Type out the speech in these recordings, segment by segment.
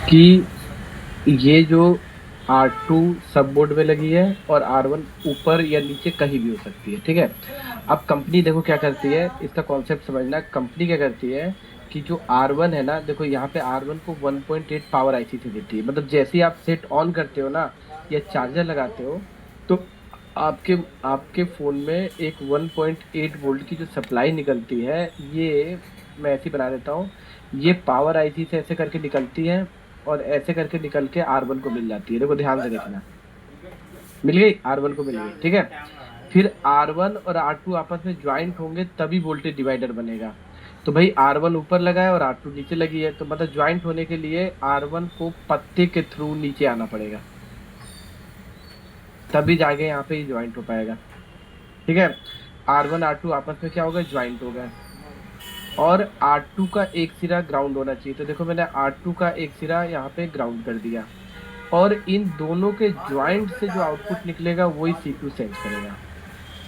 कि ये जो R2 सब बोर्ड में लगी है और R1 ऊपर या नीचे कहीं भी हो सकती है, ठीक है। अब कंपनी देखो क्या करती है, इसका कॉन्सेप्ट समझना। कंपनी क्या करती है कि जो R1 है ना, देखो यहाँ पे R1 को 1.8 पावर आईसी से देती है। मतलब जैसे ही आप सेट ऑन करते हो ना या चार्जर लगाते हो, तो आपके आपके फोन में एक 1.8 वोल्ट की जो सप्लाई निकलती है, ये मैं ऐसे ही बना देता हूँ। ये पावर आईसी से ऐसे करके निकलती है और ऐसे करके निकल के R1 को मिल जाती है। देखो ध्यान से देखना, मिल गई, R1 को मिल गई, ठीक है। फिर R1 और R2 आपस में ज्वाइंट होंगे तभी वोल्टेज डिवाइडर बनेगा। तो भाई R1 ऊपर लगा है और R2 नीचे लगी है, तो मतलब ज्वाइंट होने के लिए R1 को पत्ते के थ्रू नीचे आना पड़ेगा, तभी जाके यहाँ पे ज्वाइंट हो पाएगा, ठीक है। R1 R2 आपस में क्या होगा, ज्वाइंट हो गए। और R2 का एक सिरा ग्राउंड होना चाहिए, तो देखो मैंने R2 का एक सिरा यहाँ पे ग्राउंड कर दिया। और इन दोनों के ज्वाइंट से जो आउटपुट निकलेगा वही सीपीयू सेंस करेगा।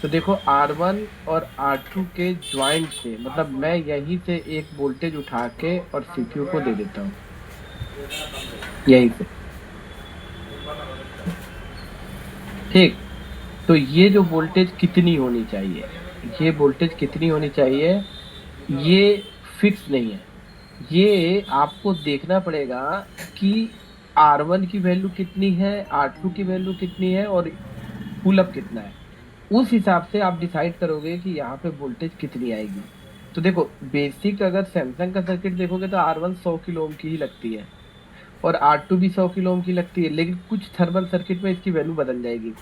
तो देखो R1 और R2 के ज्वाइंट से, मतलब मैं यहीं से एक वोल्टेज उठा के और सीपीयू को दे देता हूँ, यहीं से, ठीक। तो ये जो वोल्टेज कितनी होनी चाहिए, ये वोल्टेज कितनी होनी चाहिए, ये फिक्स नहीं है। ये आपको देखना पड़ेगा कि R1 की वैल्यू कितनी है, R2 की वैल्यू कितनी है और पुल अप कितना है। उस हिसाब से आप डिसाइड करोगे कि यहाँ पे वोल्टेज कितनी आएगी। तो देखो बेसिक अगर सैमसंग का सर्किट देखोगे तो R1 100 किलो ओम की ही लगती है और R2 भी 100 किलो ओम की लगती है, लेकिन कुछ थर्मल सर्किट में इसकी वैल्यू बदल जाएगी।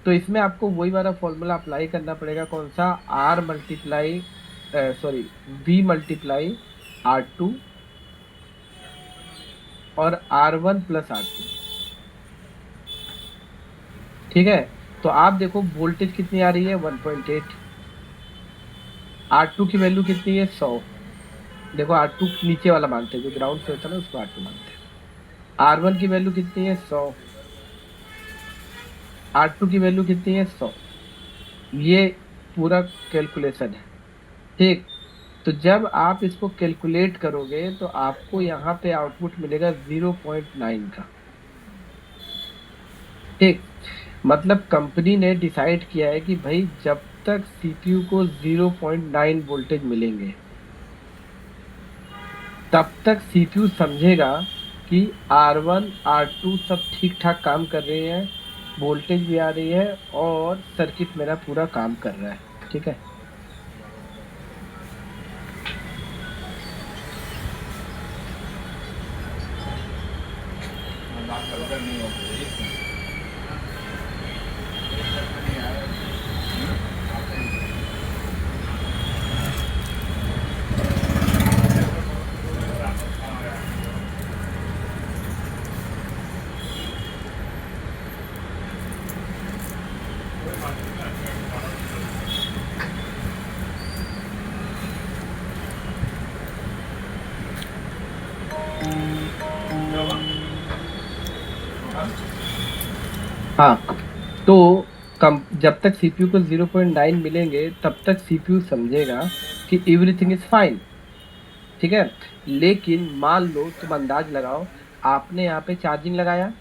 तो इसमें आपको वही वाला फॉर्मूला अप्लाई करना पड़ेगा, कौन सा, R multiply sorry V multiply R2 और R1 प्लस R2, ठीक है। तो आप देखो वोल्टेज कितनी आ रही है, 1.8। R2 की वैल्यू कितनी है, 100। देखो R2 नीचे वाला मानते हैं, जो ग्राउंड से होता है ना उसको R2 मानते हैं। R1 की वैल्यू कितनी है, 100। R2 की वैल्यू कितनी है, 100। ये पूरा कैलकुलेशन है, ठीक। तो जब आप इसको कैलकुलेट करोगे तो आपको यहाँ पे आउटपुट मिलेगा 0.9 का, ठीक। मतलब कंपनी ने डिसाइड किया है कि भाई जब तक सीपीयू को 0.9 वोल्टेज मिलेंगे तब तक सीपीयू समझेगा कि R1 R2 सब ठीक ठाक काम कर रहे हैं, वोल्टेज भी आ रही है और सर्किट मेरा पूरा काम कर रहा है, ठीक है। हाँ, तो कम जब तक सीपीयू को 0.9 मिलेंगे तब तक सीपीयू समझेगा कि एवरीथिंग इज फाइन, ठीक है। लेकिन मान लो, तुम अंदाज लगाओ, आपने यहाँ पे चार्जिंग लगाया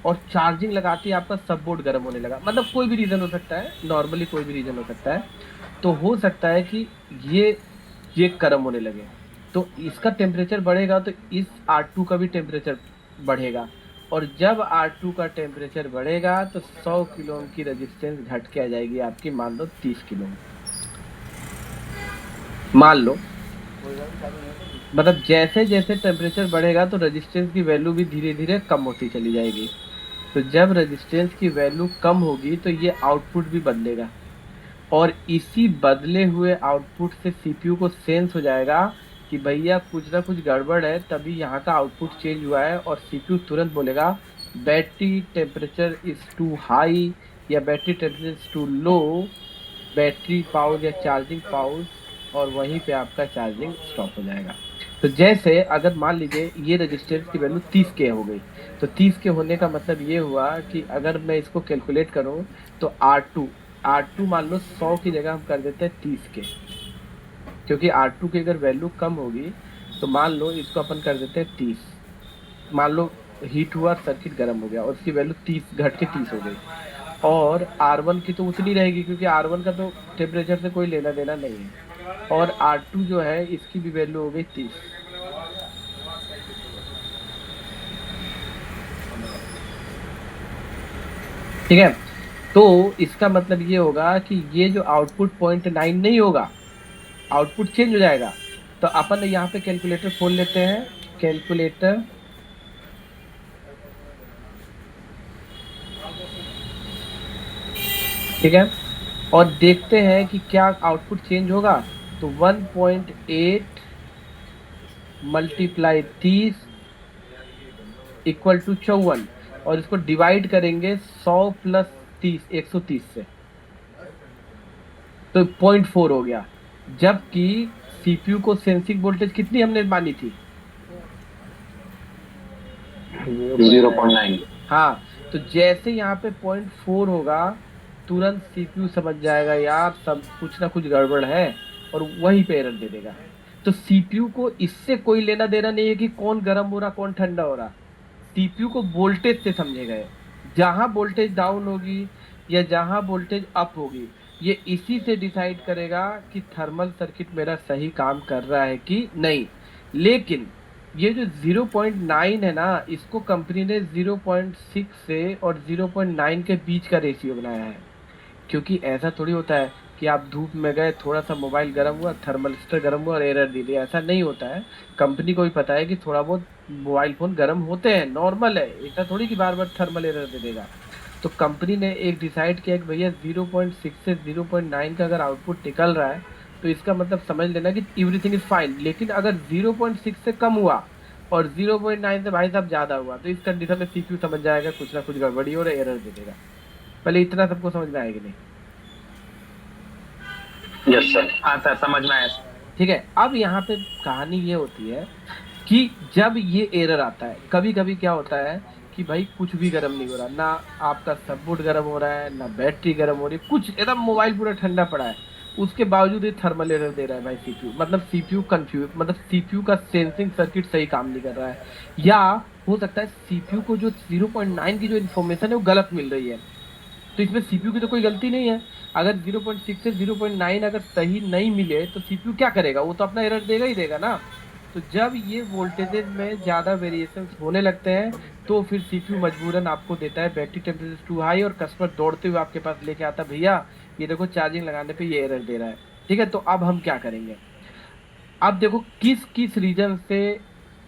और चार्जिंग लगाते ही आपका सब बोर्ड गर्म होने लगा। मतलब कोई भी रीजन हो सकता है, नॉर्मली कोई भी रीजन हो सकता है। तो हो सकता है कि ये ये गर्म होने लगे, तो इसका टेम्परेचर बढ़ेगा तो इस R2 का भी टेम्परेचर बढ़ेगा। और जब R2 का टेम्परेचर बढ़ेगा तो 100 किलो ओम की रेजिस्टेंस घट के आ जाएगी आपकी, मान लो 30 किलो ओम, मान लो। मतलब जैसे जैसे टेम्परेचर बढ़ेगा तो रेजिस्टेंस की वैल्यू भी धीरे धीरे कम होती चली जाएगी। तो जब रेजिस्टेंस की वैल्यू कम होगी तो ये आउटपुट भी बदलेगा और इसी बदले हुए आउटपुट से सीपीयू को सेंस हो जाएगा कि भैया कुछ ना कुछ गड़बड़ है, तभी यहाँ का आउटपुट चेंज हुआ है। और सीपीयू तुरंत बोलेगा battery temperature is too high या battery temperature is too low, battery pouch या चार्जिंग पाउच, और वहीं पे आपका चार्जिंग स्टॉप हो जाएगा। तो जैसे अगर मान लीजिए ये रेजिस्टेंस की वैल्यू 30 के हो गई, तो 30 के होने का मतलब ये हुआ कि अगर मैं इसको कैलकुलेट करूं तो आर टू मान लो 100 की जगह हम कर देते हैं 30 के, क्योंकि R2 की अगर वैल्यू कम होगी तो मान लो इसको अपन कर देते हैं 30, मान लो हीट हुआ, सर्किट गर्म हो गया और उसकी वैल्यू 30 घट के 30 हो गई, और R1 की तो उतनी रहेगी क्योंकि R1 का तो टेम्परेचर से कोई लेना देना नहीं है, और R2 जो है इसकी भी वैल्यू हो गई 30। ठीक है, तो इसका मतलब ये होगा कि ये जो आउटपुट 0.9 नहीं होगा, आउटपुट चेंज हो जाएगा। तो अपन यहाँ पे कैलकुलेटर खोल लेते हैं, कैलकुलेटर, ठीक है, और देखते हैं कि क्या आउटपुट चेंज होगा। तो 1.8 मल्टीप्लाई 30 इक्वल टू 54, और इसको डिवाइड करेंगे 100 प्लस 30 130 से, तो 0.4 हो गया। जबकि सीपीयू को सेंसिंग वोल्टेज कितनी हमने मानी थी? 0.9। हाँ, तो जैसे यहाँ पे 0.4 होगा, तुरंत सीपीयू समझ जाएगा यार सब कुछ ना कुछ गड़बड़ है, और वहीं पे एरर दे देगा। तो सीपीयू को इससे कोई लेना देना नहीं है कि कौन गर्म हो रहा कौन ठंडा हो रहा, सीपीयू को वोल्टेज से समझेगा ये। जहां वोल्टेज डाउन होगी या जहां वोल्टेज अप होगी, ये इसी से डिसाइड करेगा कि थर्मल सर्किट मेरा सही काम कर रहा है कि नहीं। लेकिन ये जो 0.9 है ना, इसको कंपनी ने 0.6 से और 0.9 के बीच का रेशियो बनाया है, क्योंकि ऐसा थोड़ी होता है कि आप धूप में गए, थोड़ा सा मोबाइल गर्म हुआ, थर्मलिस्टर गर्म हुआ और एरर दे दिया, ऐसा नहीं होता है। कंपनी को भी पता है कि थोड़ा बहुत मोबाइल फोन गर्म होते हैं, नॉर्मल है, ऐसा थोड़ी कि बार बार थर्मल एरर दे देगा। तो कंपनी ने एक डिसाइड किया कि भैया 0.6 से 0.9 का अगर आउटपुट निकल रहा है, तो इसका मतलब समझ लेना कि एवरीथिंग इज फाइन। लेकिन अगर 0.6 से कम हुआ और 0.9 से भाई साहब ज्यादा हुआ, तो इस कंडीशन में सीपीयू समझ जाएगा कुछ ना कुछ गड़बड़ी और एरर दे देगा। पहले इतना सबको समझ में आएगी नहीं? यस सर, हाँ सर, समझ में आया। ठीक है, अब यहाँ पे कहानी ये होती है कि जब ये एरर आता है, कभी कभी क्या होता है कि भाई कुछ भी गर्म नहीं हो रहा, ना आपका सबबोर्ड गर्म हो रहा है, ना बैटरी गर्म हो रही है, कुछ एकदम मोबाइल पूरा ठंडा पड़ा है, उसके बावजूद ये थर्मल एरर दे रहा है भाई सीपीयू। मतलब सीपीयू कंफ्यूज, मतलब सीपीयू का सेंसिंग सर्किट सही काम नहीं कर रहा है, या हो सकता है सीपीयू को जो 0.9 की जो इन्फॉर्मेशन है वो गलत मिल रही है। तो इसमें सीपीयू की तो कोई गलती नहीं है। अगर 0.6 से 0.9 अगर सही नहीं मिले तो सीपीयू क्या करेगा, वो तो अपना एरर देगा ही देगा ना। तो जब ये वोल्टेजेस में ज़्यादा वेरिएशंस होने लगते हैं, तो फिर सीपीयू मजबूरन आपको देता है बैटरी टेम्परेचर टू हाई, और कस्टमर दौड़ते हुए आपके पास लेके आता है, भैया ये देखो चार्जिंग लगाने पे ये एरर दे रहा है। ठीक है, तो अब हम क्या करेंगे? अब देखो किस किस रीजन से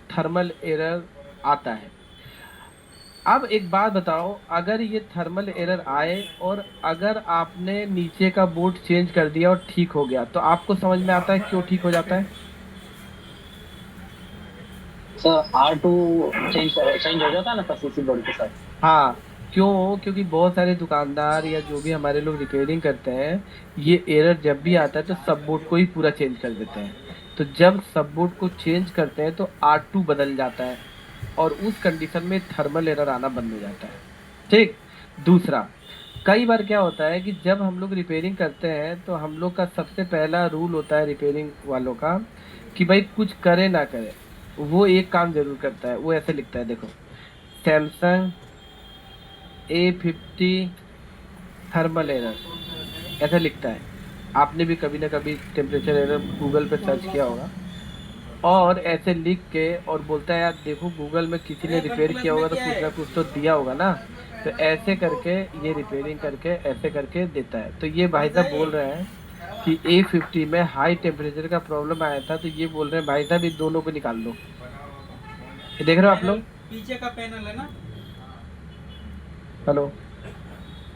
थर्मल एरर आता है। अब एक बात बताओ, अगर ये थर्मल एरर आए और अगर आपने नीचे का बोर्ड चेंज कर दिया और ठीक हो गया, तो आपको समझ में आता है क्यों ठीक हो जाता है? सर R2 चेंज हो जाता है ना पीसीसी बोर्ड के साथ। हाँ, क्यों? क्योंकि बहुत सारे दुकानदार या जो भी हमारे लोग रिपेयरिंग करते हैं, ये एरर जब भी आता है तो सब बोर्ड को ही पूरा चेंज कर देते हैं। तो जब सब बोर्ड को चेंज करते हैं तो R2 बदल जाता है, और उस कंडीशन में थर्मल एरर आना बंद हो जाता है। ठीक। दूसरा, कई बार क्या होता है कि जब हम लोग रिपेयरिंग करते हैं तो हम लोग का सबसे पहला रूल होता है रिपेयरिंग वालों का कि भाई कुछ करे ना करे, वो एक काम जरूर करता है, वो ऐसे लिखता है, देखो, सैमसंग A50 थर्मल एरर, ऐसा लिखता है। आपने भी कभी ना कभी टेम्परेचर एरर गूगल पे सर्च किया होगा, और ऐसे लिख के और बोलता है यार देखो गूगल में किसी ने रिपेयर किया होगा तो कुछ ना कुछ तो दिया होगा ना। तो ऐसे करके ये रिपेयरिंग करके ऐसे करके देता है। तो ये भाई साहब बोल रहे हैं कि A50 में हाई टेम्परेचर का प्रॉब्लम आया था, तो ये बोल रहे हैं भाई साहब इन दोनों को निकाल लो। ये देख रहे हो आप लोग? पीछे का पैनल है ना। Hello?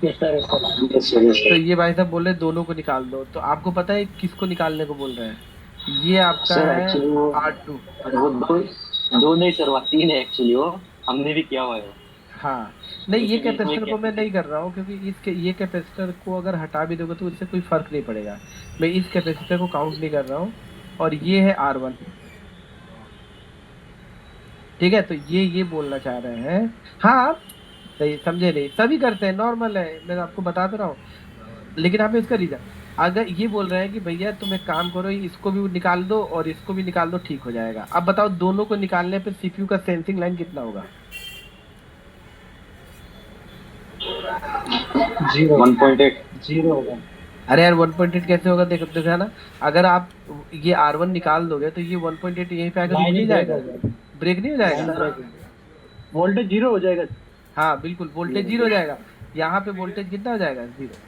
Yes sir, yes sir, yes तो सर। ये भाई साहब बोल रहे हैं दोनों को निकाल दो। तो आपको पता है किसको निकालने को बोल रहे हैं? ये आपका सर है एक्चुअली वो R2। दो दो नहीं सर, वो 3 है एक्चुअली, वो हमने भी किया हुआ है वो। हाँ, नहीं ये इसमें कैपेसिटर क्या को मैं नहीं कर रहा हूँ, क्योंकि इसके ये कैपेसिटर को अगर हटा भी दोगे तो इससे कोई फर्क नहीं पड़ेगा। मैं इस कैपेसिटर को काउंट नहीं कर रहा हूँ, और ये है R1। ठीक है, तो ये बोलना चाह रहे हैं। हाँ, सही समझे नहीं, सभी करते हैं, नॉर्मल है, मैं आपको बता दे रहा हूँ। लेकिन आप इसका रीजन, अगर ये बोल रहे हैं कि भैया तुम एक काम करो, इसको भी निकाल दो और इसको भी निकाल दो, ठीक हो जाएगा। अब बताओ दोनों को निकालने पे सीपीयू का सेंसिंग लाइन कितना होगा? जीरो। 1.8। जीरो होगा। अरे यार 1.8 कैसे होगा? देखा ना, अगर आप ये R1 निकाल दोगे तो ये 1.8 यहीं पे आकर रुक लाइन ही नहीं ब्रेक जाएगा? हो जाएगा। ब्रेक नहीं हो लाइन जाएगा? ब्रेक हो जाएगा। वोल्टेज जीरो हो जाएगा। हाँ बिल्कुल, वोल्टेज जीरो हो जाएगा। यहाँ पे वोल्टेज कितना हो जाएगा? जीरो।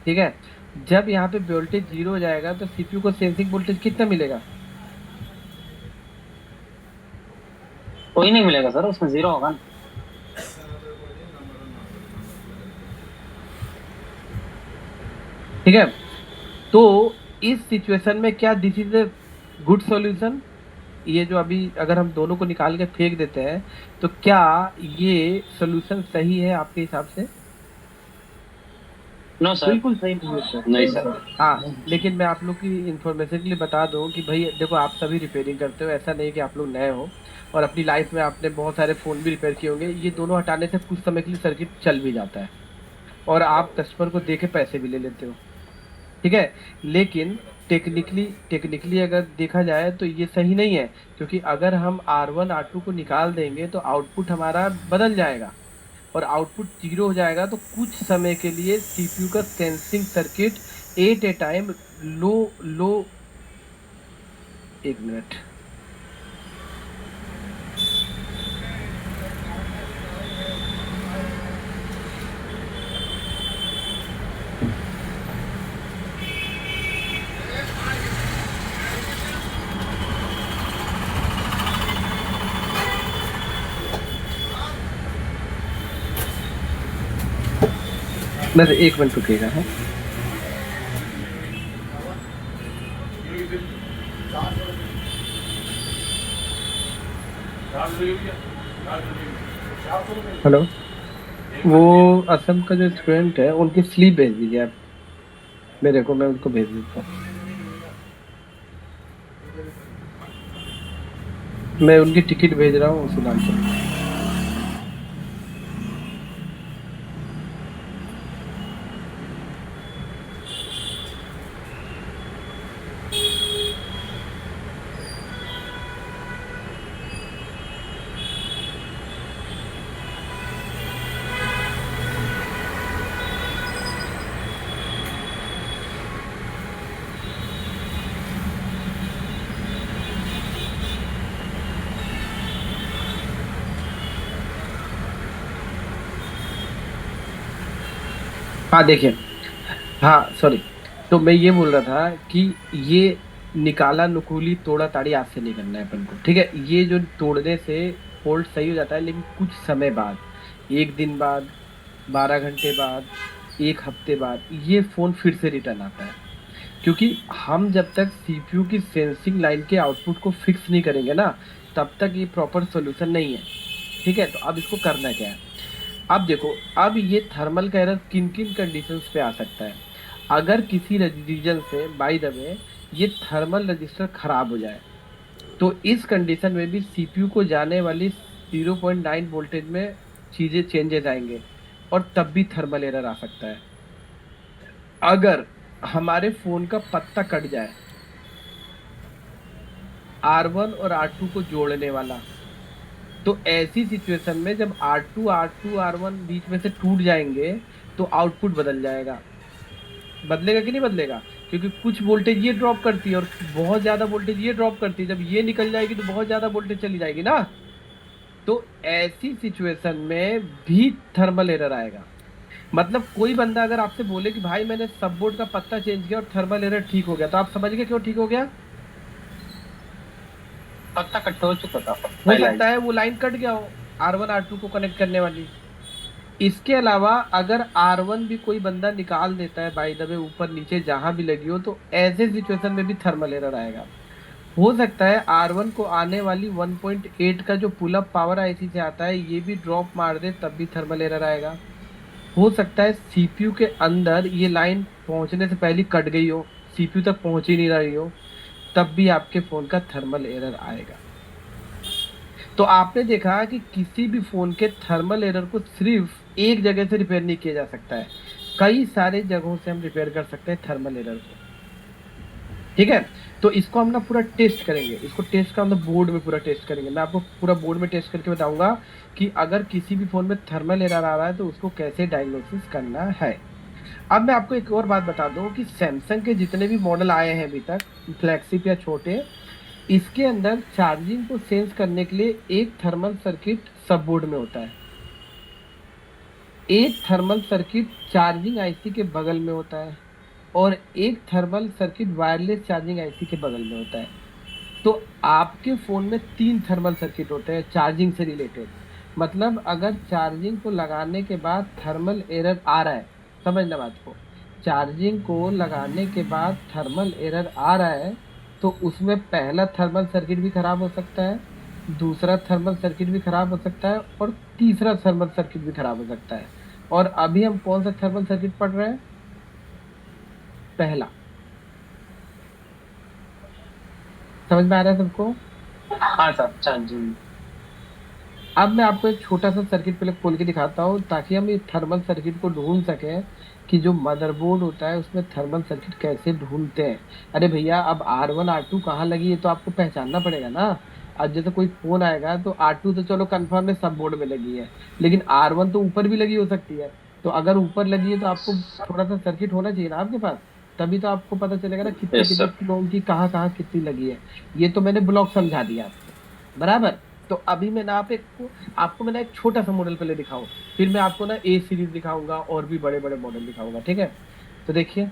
ठीक है। जब यहाँ पे वोल्टेज जीरो हो जाएगा तो सीपीयू को सेंसिंग वोल्टेज कितना मिलेगा? कोई नहीं मिलेगा सर, उसमें जीरो होगा ना। ठीक है। तो इस सिचुएशन में क्या this is a good solution? ये जो अभी अगर हम दोनों को निकाल के फेंक देते हैं तो क्या ये सॉल्यूशन सही है आपके हिसाब से? No sir. बिल्कुल सही नहीं है सर। नहीं सर। हाँ, लेकिन मैं आप लोग की इंफॉर्मेशन के लिए बता दूं कि भाई देखो, आप सभी रिपेयरिंग करते हो, ऐसा नहीं कि आप लोग नए हो। और अपनी लाइफ में आपने बहुत सारे फ़ोन भी रिपेयर किए होंगे। ये दोनों हटाने से कुछ समय के लिए सर्किट चल भी जाता है और आप कस्टमर को दे के पैसे भी ले लेते हो। ठीक है। लेकिन टेक्निकली टेक्निकली अगर देखा जाए तो ये सही नहीं है, क्योंकि अगर हम R1 R2 को निकाल देंगे तो आउटपुट हमारा बदल जाएगा और आउटपुट जीरो हो जाएगा। तो कुछ समय के लिए सीपीयू का sensing circuit at a time लो लो। एक मिनट। बस एक मिनट रुकेगा है। हेलो। वो असम का जो स्टूडेंट है उनकी स्लीप भेज दीजिए आप मेरे को, मैं उनको भेज देता हूँ। मैं उनकी टिकट भेज रहा हूँ उसी नाम से। हाँ देखिए। हाँ सॉरी। तो मैं ये बोल रहा था कि ये निकाला नुकुली तोड़ा ताड़ी आज से नहीं करना है अपन को। ठीक है। ये जो तोड़ने से फोल्ड सही हो जाता है, लेकिन कुछ समय बाद, एक दिन बाद, 12 घंटे बाद, एक हफ्ते बाद ये फ़ोन फिर से रिटर्न आता है। क्योंकि हम जब तक सीपीयू की सेंसिंग लाइन के आउटपुट को फिक्स नहीं करेंगे ना, तब तक ये प्रॉपर सॉल्यूशन नहीं है। ठीक है। तो अब इसको करना क्या है? अब देखो, अब ये थर्मल का एरर किन किन कंडीशंस पे आ सकता है? अगर किसी रीजन से बाय द वे ये थर्मल रजिस्टर खराब हो जाए तो इस कंडीशन में भी सीपीयू को जाने वाली 0.9 वोल्टेज में चीज़ें चेंजेस आएंगे और तब भी थर्मल एरर आ सकता है। अगर हमारे फ़ोन का पत्ता कट जाए R1 और R2 को जोड़ने वाला, तो ऐसी सिचुएशन में जब R2 R1 बीच में से टूट जाएंगे तो आउटपुट बदल जाएगा। बदलेगा कि नहीं बदलेगा? क्योंकि कुछ वोल्टेज ये ड्रॉप करती है और बहुत ज़्यादा वोल्टेज ये ड्रॉप करती है। जब ये निकल जाएगी तो बहुत ज़्यादा वोल्टेज चली जाएगी ना। तो ऐसी सिचुएशन में भी थर्मल एरर आएगा। मतलब कोई बंदा अगर आपसे बोले कि भाई मैंने सब बोर्ड का पत्ता चेंज किया और थर्मल एरर ठीक हो गया, तो आप समझ गए क्यों ठीक हो गया? पत्ता कट हो चुका था हो सकता है वो लाइन कट गया हो R1 R2 को कनेक्ट करने वाली। इसके अलावा अगर R1 भी कोई बंदा निकाल देता है बाय द वे, ऊपर नीचे जहां भी लगी हो, तो ऐसे सिचुएशन में भी थर्मल एरर आएगा। हो सकता है R1 को आने वाली 1.8 का जो पुल अप पावर आईसी से आता है ये भी ड्रॉप मार दे, तब भी थर्मल एरर आएगा। हो सकता है सीपीयू के अंदर ये लाइन पहुंचने से पहले कट गई हो, सीपीयू तक पहुंच ही नहीं रही हो, तब भी आपके फ़ोन का थर्मल एरर आएगा। तो आपने देखा कि किसी भी फ़ोन के थर्मल एरर को सिर्फ एक जगह से रिपेयर नहीं किया जा सकता है। कई सारे जगहों से हम रिपेयर कर सकते हैं थर्मल एरर को, ठीक है। तो इसको हम ना पूरा टेस्ट करेंगे, इसको टेस्ट का मतलब बोर्ड में पूरा टेस्ट करेंगे। मैं आपको पूरा बोर्ड में टेस्ट करके बताऊंगा कि अगर किसी भी फोन में थर्मल एरर आ रहा है तो उसको कैसे डायग्नोसिस करना है। अब मैं आपको एक और बात बता दूं कि सैमसंग के जितने भी मॉडल आए हैं अभी तक, फ्लैगशिप या छोटे, इसके अंदर चार्जिंग को सेंस करने के लिए एक थर्मल सर्किट सब बोर्ड में होता है, एक थर्मल सर्किट चार्जिंग आईसी के बगल में होता है, और एक thermal circuit wireless charging IC के बगल में होता है। तो आपके फोन में 3 थर्मल सर्किट होते हैं चार्जिंग से रिलेटेड। मतलब अगर चार्जिंग को लगाने के बाद थर्मल एरर आ रहा है, समझना बात को, चार्जिंग को लगाने के बाद थर्मल एरर आ रहा है तो उसमें पहला थर्मल सर्किट भी खराब हो सकता है, दूसरा थर्मल सर्किट भी खराब हो सकता है, और तीसरा थर्मल सर्किट भी खराब हो सकता है। और अभी हम कौन सा थर्मल सर्किट पढ़ रहे हैं? पहला। समझ में आ रहा है सबको? हाँ सर, चार्जिंग। अब मैं आपको एक छोटा सा सर्किट पहले खोल के दिखाता हूँ ताकि हम इस थर्मल सर्किट को ढूंढ सकें कि जो मदरबोर्ड होता है उसमें थर्मल सर्किट कैसे ढूंढते हैं। अरे भैया, अब R1 R2 कहाँ लगी है तो आपको पहचानना पड़ेगा ना। अब जैसे कोई फोन आएगा तो R2 तो चलो कंफर्म है सब बोर्ड में लगी है, लेकिन R1 तो ऊपर भी लगी हो सकती है। तो अगर ऊपर लगी है तो आपको थोड़ा सा सर्किट होना चाहिए ना आपके पास, तभी तो आपको पता चलेगा ना कितने यस कितने सर। किलो की कहाँ कहाँ कितनी लगी है। ये तो मैंने ब्लॉक समझा दिया आपको, बराबर। तो अभी मैं ना आपको मैं ना एक छोटा सा मॉडल पहले दिखाऊं, फिर मैं आपको ना ए सीरीज दिखाऊंगा और भी बड़े बड़े मॉडल दिखाऊंगा, ठीक है। तो देखिए,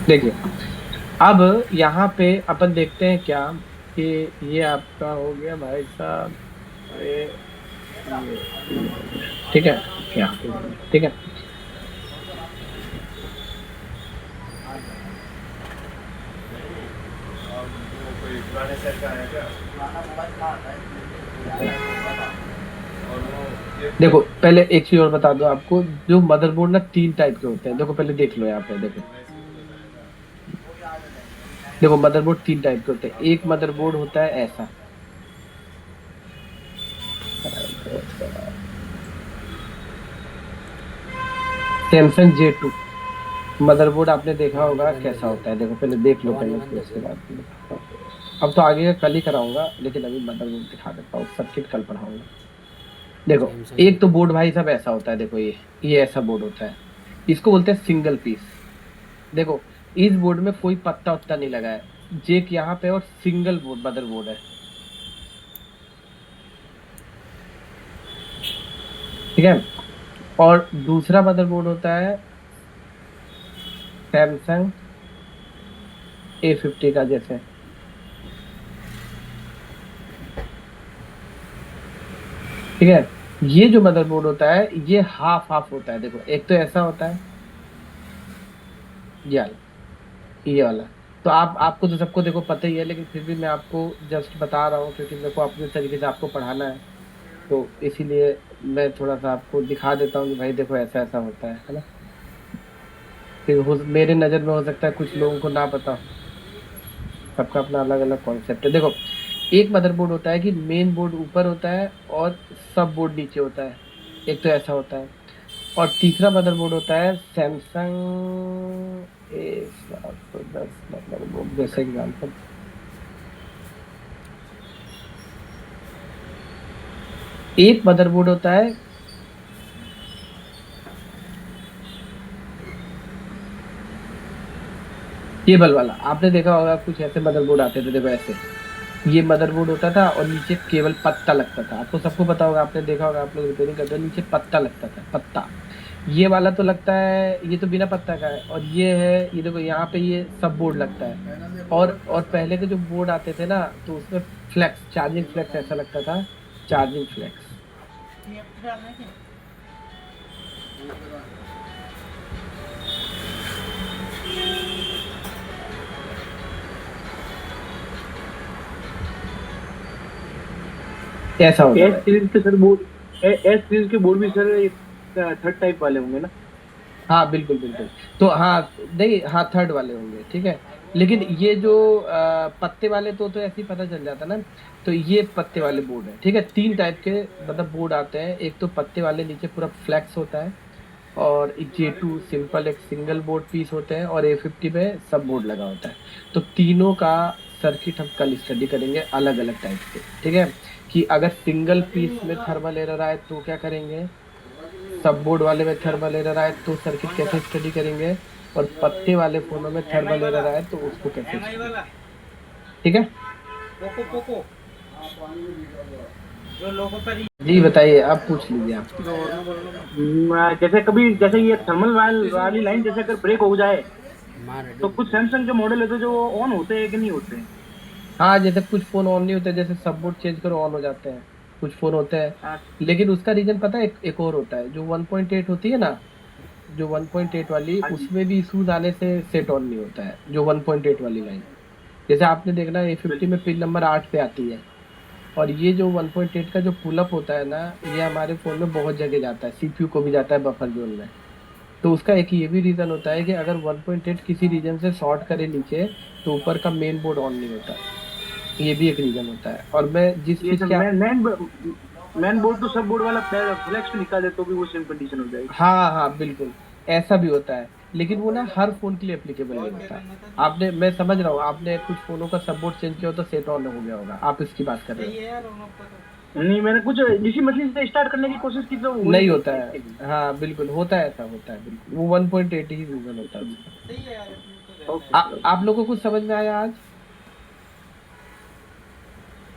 देखिए अब यहाँ पे अपन देखते हैं क्या कि ये आपका हो गया भाई साहब, ये ठीक है क्या, ठीक है। देखो पहले एक चीज और बता दो आपको, जो मदरबोर्ड ना 3 टाइप के होते हैं। देखो पहले देख लो यहाँ पे, देखो देखो मदरबोर्ड 3 टाइप के होते हैं। एक मदरबोर्ड होता है ऐसा, सैमसंग J2 मदरबोर्ड आपने देखा होगा कैसा होता है। देखो पहले देख लो पहले, फिर उसके बाद अब तो आगे का कल ही कराऊंगा, लेकिन अभी मदरबोर्ड दिखा देता हूँ, सर्किट कल पढ़ाऊंगा। देखो एक तो बोर्ड भाई साहब ऐसा होता है, देखो ये ऐसा बोर्ड होता है, इसको बोलते हैं सिंगल पीस। देखो इस बोर्ड में कोई पत्ता उत्ता नहीं लगा है, जेक यहाँ पे और सिंगल बोर्ड मदरबोर्ड है, ठीक है। और दूसरा मदरबोर्ड होता है सैमसंग A50 का जैसे, ठीक है। ये जो मदरबोर्ड होता है ये हाफ हाफ होता है। देखो एक तो ऐसा होता है, ये वाला, ये वाला। तो आपको तो सबको देखो पता ही है, लेकिन फिर भी मैं आपको जस्ट बता रहा हूँ क्योंकि मेरे को अपने तरीके से आपको पढ़ाना है, तो इसीलिए मैं थोड़ा सा आपको दिखा देता हूँ कि भाई देखो ऐसा ऐसा होता है ना। फिर मेरे नज़र में हो सकता है कुछ लोगों को ना पता हो, सबका अपना अलग अलग कॉन्सेप्ट है। देखो एक मदरबोर्ड होता है कि मेन बोर्ड ऊपर होता है और सब बोर्ड नीचे होता है, एक तो ऐसा होता है। और तीसरा मदरबोर्ड होता है सैमसंग A710 मदरबोर्ड जैसे एग्जाम्पल। एक मदरबोर्ड होता है केबल वाला, आपने देखा होगा कुछ ऐसे मदरबोर्ड आते थे, देखो ऐसे, ये मदरबोर्ड होता था और नीचे केवल पत्ता लगता था। आपको सबको पता होगा, आपने देखा होगा, आप लोग रिपेयरिंग करते हो, नीचे पत्ता लगता था, पत्ता। ये वाला तो लगता है, ये तो बिना पत्ता का है, और ये है, ये देखो यहाँ पे ये सब बोर्ड लगता है। और पहले के जो बोर्ड आते थे ना तो उसमें फ्लेक्स, चार्जिंग फ्लेक्स ऐसा लगता था, चार्जिंग फ्लेक्स। ऐसा होता एस है। सीरीज के सर बोर्ड एस सीरीज के बोर्ड भी सर थर्ड टाइप वाले होंगे ना? हाँ बिल्कुल बिल्कुल। तो हाँ, नहीं हाँ थर्ड वाले होंगे, ठीक है। लेकिन ये जो पत्ते वाले तो ऐसे ही पता चल जाता ना। तो ये पत्ते वाले बोर्ड है, ठीक है। 3 टाइप के मतलब बोर्ड आते हैं। एक तो पत्ते वाले नीचे पूरा फ्लैक्स होता है, और J2 सिंपल एक सिंगल बोर्ड पीस होते हैं, और A50 पे सब बोर्ड लगा होता है। तो तीनों का सर्किट हम कल स्टडी करेंगे अलग अलग टाइप के, ठीक है। कि अगर सिंगल पीस में थर्मल एरर आए तो क्या करेंगे, सब बोर्ड वाले में थर्मल एरर आए तो सर्किट कैसे स्टडी करेंगे, और पत्ते वाले फोनों में थर्मल एरर आए तो उसको कैसे स्टडी करेंगे, ठीक है। जी बताइए, आप पूछ लीजिए आप। जैसे कभी जैसे ये थर्मल वाली लाइन जैसे अगर ब्रेक हो जाए तो कुछ सैमसंग के मॉडल है जो ऑन होते हैं कि नहीं होते हैं? हाँ, जैसे कुछ फोन ऑन नहीं होते, जैसे सब बोर्ड चेंज करो ऑन हो जाते हैं, कुछ फोन होते हैं। हाँ लेकिन उसका रीजन पता है, एक और होता है, जो 1.8 होती है ना, जो 1.8 वाली, हाँ जी, उसमें भी इशूज आने से सेट ऑन नहीं होता है, जो 1.8 वाली लाइन। जैसे आपने देखना A50 में पिन नंबर 8 पे आती है, और ये जो 1.8 का जो पुलअप होता है ना, ये हमारे फोन में बहुत जगह जाता है, CPU को भी जाता है बफर जोन में। तो उसका एक ये भी रीजन होता है कि अगर 1.8 किसी रीजन से शॉर्ट करे नीचे, तो ऊपर का मेन बोर्ड ऑन नहीं होता। ये भी एक रीजन होता है। और मैं जिस ये चीज सब क्या, मैन बोर्ड तो सब बोर्ड वाला फ्लैक्स भी निकाले तो भी वो सेम कंडीशन हो जाएगी। हाँ हाँ बिल्कुल, ऐसा भी होता है। लेकिन वो ना हर फोन के लिए एप्लीकेबल नहीं होता। आपने, मैं समझ रहा हूँ, आपने कुछ फोनों का सब बोर्ड चेंज किया हो तो सेट ऑन हो गया होगा, आप इसकी बात कर रहे हो। नहीं, मैंने कुछ इसी मशीन से स्टार्ट करने की कोशिश की तो हो नहीं नहीं रही होता थी इसके लिए। है, हाँ बिल्कुल होता है, ऐसा होता है बिल्कुल। वो 1.8 ही रीजन होता है उसका। Okay sir. आप लोगों को कुछ समझ में आया आज?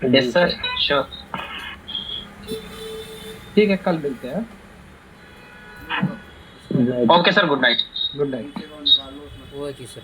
Yes sir, sure. ठीक है, कल मिलते हैं। Okay sir, good night. Good night. वो है कि सर